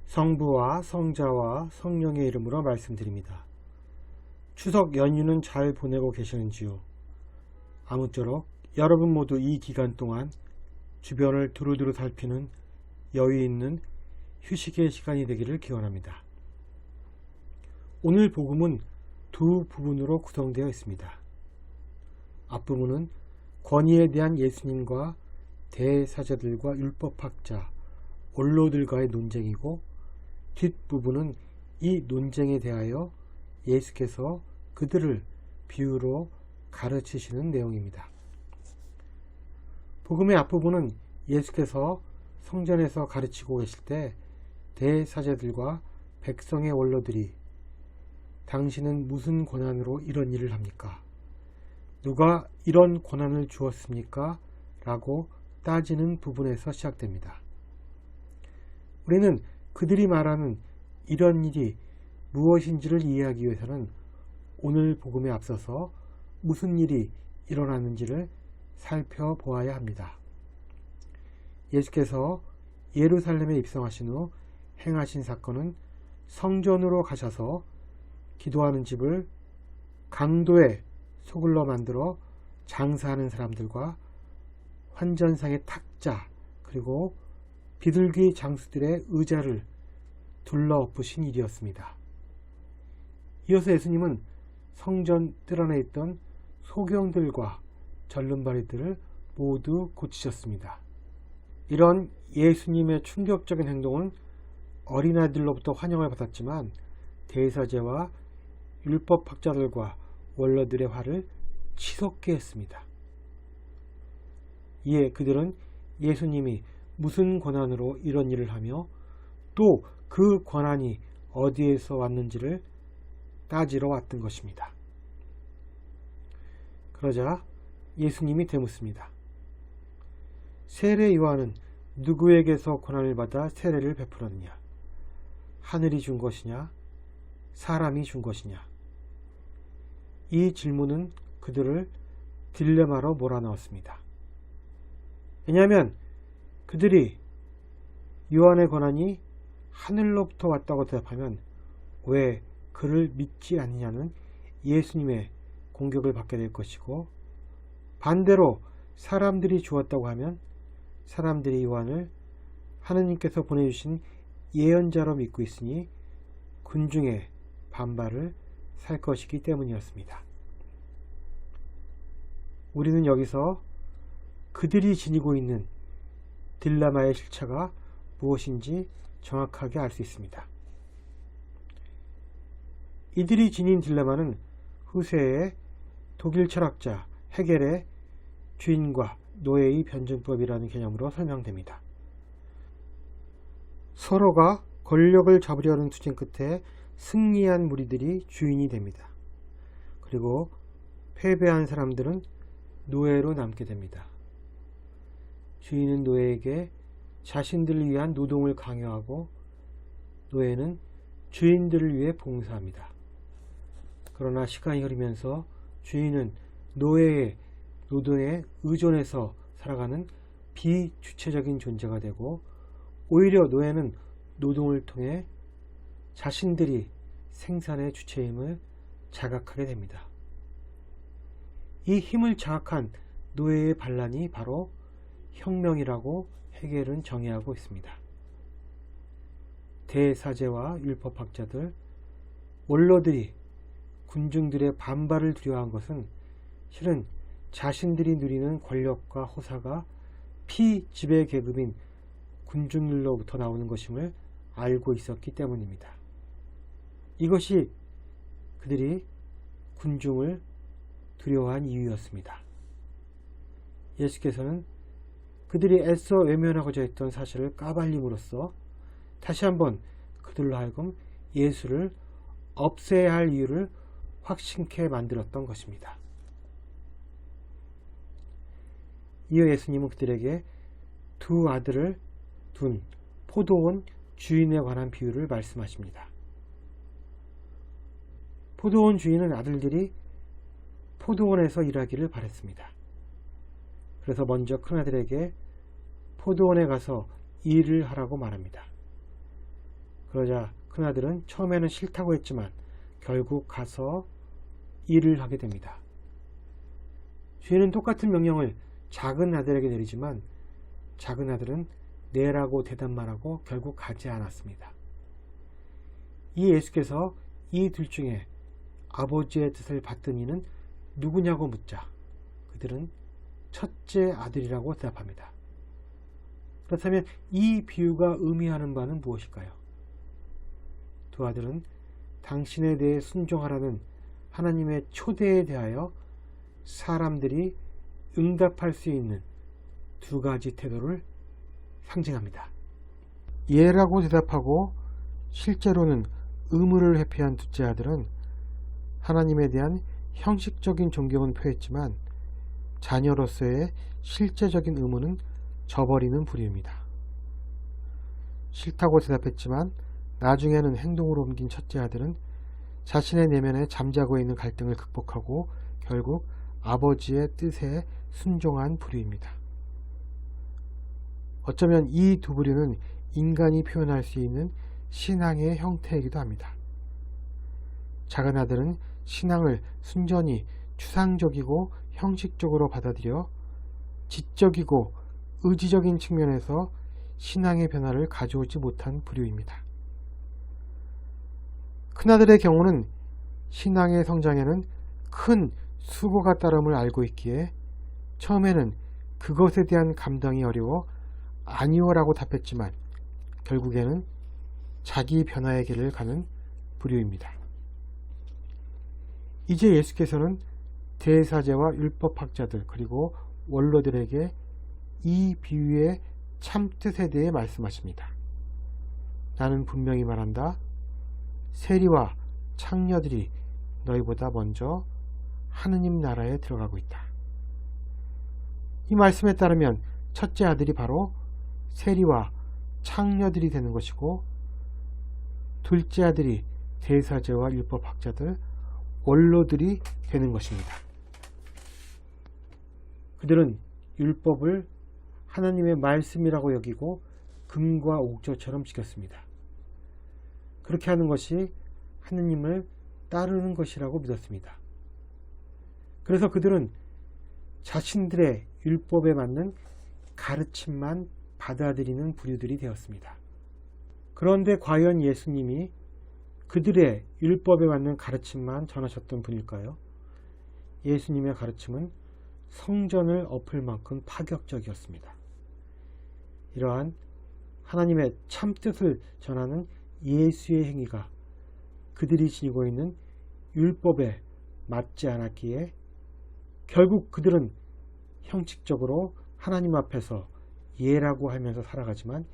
성부와 성자와 성령의 이름으로 말씀드립니다. 추석 연휴는 잘 보내고 계시는지요? 아무쪼록 여러분 모두 이 기간 동안 주변을 두루두루 살피는 여유 있는 휴식의 시간이 되기를 기원합니다. 오늘 복음은 두 부분으로 구성되어 있습니다. 앞부분은 권위에 대한 예수님과 대사제들과 율법학자, 원로들과의 논쟁이고, 뒷부분은 이 논쟁에 대하여 예수께서 그들을 비유로 가르치시는 내용입니다. 복음의 앞부분은 예수께서 성전에서 가르치고 계실 때 대사제들과 백성의 원로들이 당신은 무슨 권한으로 이런 일을 합니까? 누가 이런 권한을 주었습니까? 라고 따지는 부분에서 시작됩니다. 우리는 그들이 말하는 이런 일이 무엇인지를 이해하기 위해서는 오늘 복음에 앞서서 무슨 일이 일어나는지를 살펴보아야 합니다. 예수께서 예루살렘에 입성하신 후 행하신 사건은 성전으로 가셔서 기도하는 집을 강도의 소굴로 만들어 장사하는 사람들과 환전상의 탁자 그리고 비둘기 장수들의 의자를 둘러엎으신 일이었습니다. 이어서 예수님은 성전 뜰 안에 있던 소경들과 절름발이들을 모두 고치셨습니다. 이런 예수님의 충격적인 행동은 어린아이들로부터 환영을 받았지만 대사제와 율법학자들과 원로들의 화를 치솟게 했습니다. 이에 그들은 예수님이 무슨 권한으로 이런 일을 하며 또 그 권한이 어디에서 왔는지를 따지러 왔던 것입니다. 그러자 예수님이 되묻습니다. 세례 요한은 누구에게서 권한을 받아 세례를 베풀었느냐? 하늘이 준 것이냐? 사람이 준 것이냐? 이 질문은 그들을 딜레마로 몰아넣었습니다. 왜냐하면 그들이 요한의 권한이 하늘로부터 왔다고 대답하면 왜 그를 믿지 않느냐는 예수님의 공격을 받게 될 것이고, 반대로 사람들이 주었다고 하면 사람들이 요한을 하느님께서 보내주신 예언자로 믿고 있으니 군중의 반발을 살 것이기 때문이었습니다. 우리는 여기서 그들이 지니고 있는 딜레마의 실체가 무엇인지 정확하게 알 수 있습니다. 이들이 지닌 딜레마는 후세의 독일 철학자 헤겔의 주인과 노예의 변증법이라는 개념으로 설명됩니다. 서로가 권력을 잡으려는 투쟁 끝에 승리한 무리들이 주인이 됩니다. 그리고 패배한 사람들은 노예로 남게 됩니다. 주인은 노예에게 자신들을 위한 노동을 강요하고 노예는 주인들을 위해 봉사합니다. 그러나 시간이 흐르면서 주인은 노예의 노동에 의존해서 살아가는 비주체적인 존재가 되고, 오히려 노예는 노동을 통해 자신들이 생산의 주체임을 자각하게 됩니다. 이 힘을 자각한 노예의 반란이 바로 혁명이라고 헤겔은 정의하고 있습니다. 대사제와 율법학자들, 원로들이 군중들의 반발을 두려워한 것은 실은 자신들이 누리는 권력과 호사가 피지배 계급인 군중들로부터 나오는 것임을 알고 있었기 때문입니다. 이것이 그들이 군중을 두려워한 이유였습니다. 예수께서는 그들이 애써 외면하고자 했던 사실을 까발림으로써 다시 한번 그들로 하여금 예수를 없애야 할 이유를 확신케 만들었던 것입니다. 이어 예수님은 그들에게 두 아들을 둔 포도원 주인에 관한 비유를 말씀하십니다. 포도원 주인은 아들들이 포도원에서 일하기를 바랬습니다. 그래서 먼저 큰아들에게 포도원에 가서 일을 하라고 말합니다. 그러자 큰아들은 처음에는 싫다고 했지만 결국 가서 일을 하게 됩니다. 주인은 똑같은 명령을 작은 아들에게 내리지만 작은 아들은 네라고 대답만 하고 결국 가지 않았습니다. 이 예수께서 이 둘 중에 아버지의 뜻을 받던 이는 누구냐고 묻자 그들은 첫째 아들이라고 대답합니다. 그렇다면 이 비유가 의미하는 바는 무엇일까요? 두 아들은 당신에 대해 순종하라는 하나님의 초대에 대하여 사람들이 응답할 수 있는 두 가지 태도를 상징합니다. 예라고 대답하고 실제로는 의무를 회피한 둘째 아들은 하나님에 대한 형식적인 존경은 표했지만 자녀로서의 실제적인 의무는 저버리는 부류입니다. 싫다고 대답했지만 나중에는 행동으로 옮긴 첫째 아들은 자신의 내면에 잠자고 있는 갈등을 극복하고 결국 아버지의 뜻에 순종한 부류입니다. 어쩌면 이 두 부류는 인간이 표현할 수 있는 신앙의 형태이기도 합니다. 작은 아들은 신앙을 순전히 추상적이고 형식적으로 받아들여 지적이고 의지적인 측면에서 신앙의 변화를 가져오지 못한 부류입니다. 큰아들의 경우는 신앙의 성장에는 큰 수고가 따름을 알고 있기에 처음에는 그것에 대한 감당이 어려워 아니오라고 답했지만 결국에는 자기 변화의 길을 가는 부류입니다. 이제 예수께서는 대사제와 율법학자들 그리고 원로들에게 이 비유의 참뜻에 대해 말씀하십니다. 나는 분명히 말한다. 세리와 창녀들이 너희보다 먼저 하느님 나라에 들어가고 있다. 이 말씀에 따르면 첫째 아들이 바로 세리와 창녀들이 되는 것이고 둘째 아들이 대사제와 율법학자들, 원로들이 되는 것입니다. 그들은 율법을 하나님의 말씀이라고 여기고 금과 옥조처럼 지켰습니다. 그렇게 하는 것이 하느님을 따르는 것이라고 믿었습니다. 그래서 그들은 자신들의 율법에 맞는 가르침만 받아들이는 부류들이 되었습니다. 그런데 과연 예수님이 그들의 율법에 맞는 가르침만 전하셨던 분일까요? 예수님의 가르침은 성전을 엎을 만큼 파격적이었습니다. 이러한 하나님의 참뜻을 전하는 예수의 행위가 그들이 지니고 있는 율법에 맞지 않았기에 결국 그들은 형식적으로 하나님 앞에서 예라고 하면서 살아가지만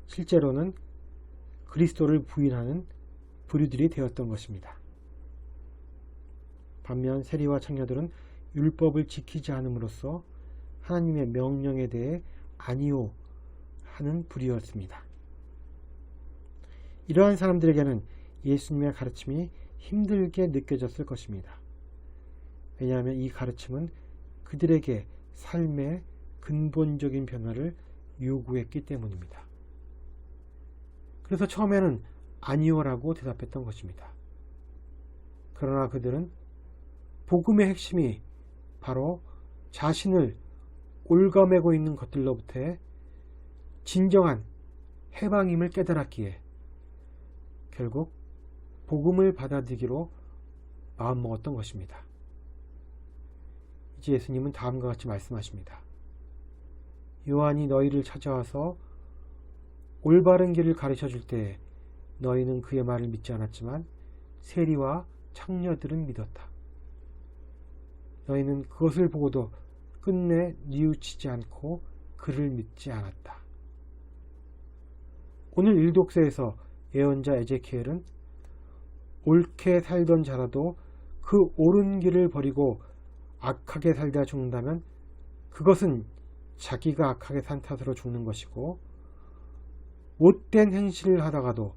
실제로는 그리스도를 부인하는 부류들이 되었던 것입니다. 반면 세리와 창녀들은 율법을 지키지 않음으로써 하나님의 명령에 대해 아니오 하는 부류였습니다. 이러한 사람들에게는 예수님의 가르침이 힘들게 느껴졌을 것입니다. 왜냐하면 이 가르침은 그들에게 삶의 근본적인 변화를 요구했기 때문입니다. 그래서 처음에는 아니오라고 대답했던 것입니다. 그러나 그들은 복음의 핵심이 바로 자신을 올가매고 있는 것들로부터의 진정한 해방임을 깨달았기에 결국 복음을 받아들이기로 마음먹었던 것입니다. 이제 예수님은 다음과 같이 말씀하십니다. 요한이 너희를 찾아와서 올바른 길을 가르쳐 줄 때 너희는 그의 말을 믿지 않았지만 세리와 창녀들은 믿었다. 너희는 그것을 보고도 끝내 뉘우치지 않고 그를 믿지 않았다. 오늘 일독서에서 예언자 에제키엘은 옳게 살던 자라도 그 옳은 길을 버리고 악하게 살다 죽는다면 그것은 자기가 악하게 산 탓으로 죽는 것이고 못된 행실을 하다가도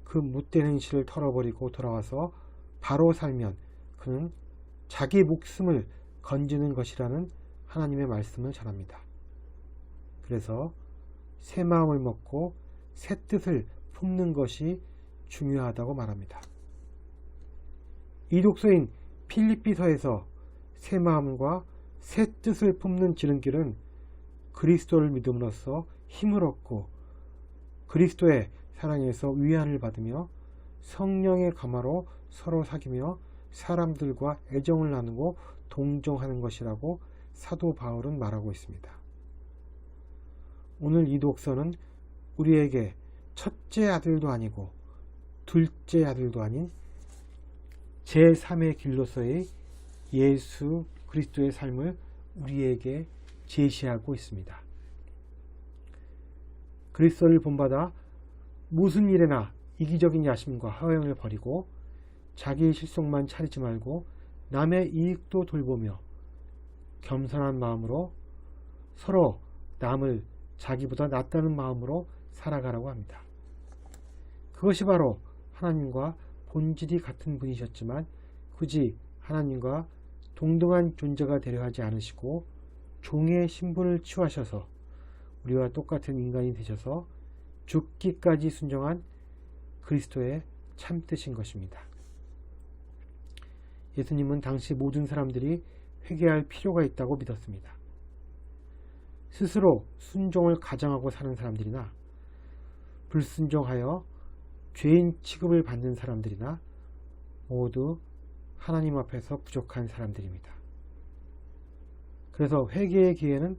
그 못된 행실을 털어버리고 돌아와서 바로 살면 그는 자기 목숨을 건지는 것이라는 하나님의 말씀을 전합니다. 그래서 새 마음을 먹고 새 뜻을 품는 것이 중요하다고 말합니다. 이 독서인 필리피서에서 새 마음과 새 뜻을 품는 지름길은 그리스도를 믿음으로써 힘을 얻고 그리스도의 사랑에서 위안을 받으며 성령의 감화로 서로 사귀며 사람들과 애정을 나누고 동정하는 것이라고 사도 바울은 말하고 있습니다. 오늘 이 독서는 우리에게 첫째 아들도 아니고 둘째 아들도 아닌 제3의 길로서의 예수 그리스도의 삶을 우리에게 제시하고 있습니다. 그리스도를 본받아 무슨 일에나 이기적인 야심과 허영을 버리고 자기 실속만 차리지 말고 남의 이익도 돌보며 겸손한 마음으로 서로 남을 자기보다 낫다는 마음으로 살아가라고 합니다. 그것이 바로 하나님과 본질이 같은 분이셨지만 굳이 하나님과 동등한 존재가 되려 하지 않으시고 종의 신분을 취하셔서 우리와 똑같은 인간이 되셔서 죽기까지 순종한 그리스도의 참뜻인 것입니다. 예수님은 당시 모든 사람들이 회개할 필요가 있다고 믿었습니다. 스스로 순종을 가장하고 사는 사람들이나 불순종하여 죄인 취급을 받는 사람들이나 모두 하나님 앞에서 부족한 사람들입니다. 그래서 회개의 기회는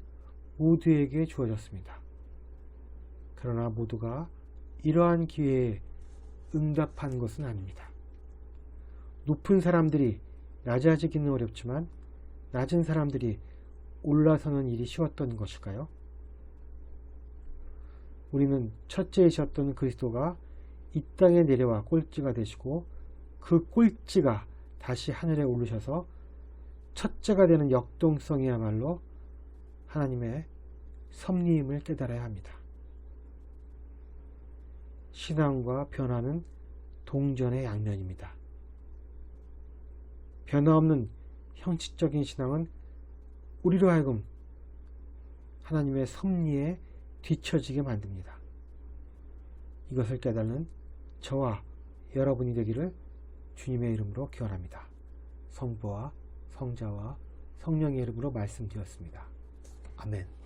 모두에게 주어졌습니다. 그러나 모두가 이러한 기회에 응답한 것은 아닙니다. 높은 사람들이 낮아지기는 어렵지만 낮은 사람들이 올라서는 일이 쉬웠던 것일까요? 우리는 첫째이셨던 그리스도가 이 땅에 내려와 꼴찌가 되시고 그 꼴찌가 다시 하늘에 오르셔서 첫째가 되는 역동성이야말로 하나님의 섭리임을 깨달아야 합니다. 신앙과 변화는 동전의 양면입니다. 변화없는 형식적인 신앙은 우리로 하여금 하나님의 섭리에 뒤처지게 만듭니다. 이것을 깨닫는 저와 여러분이 되기를 주님의 이름으로 기원합니다. 성부와 성자와 성령의 이름으로 말씀드렸습니다. 아멘.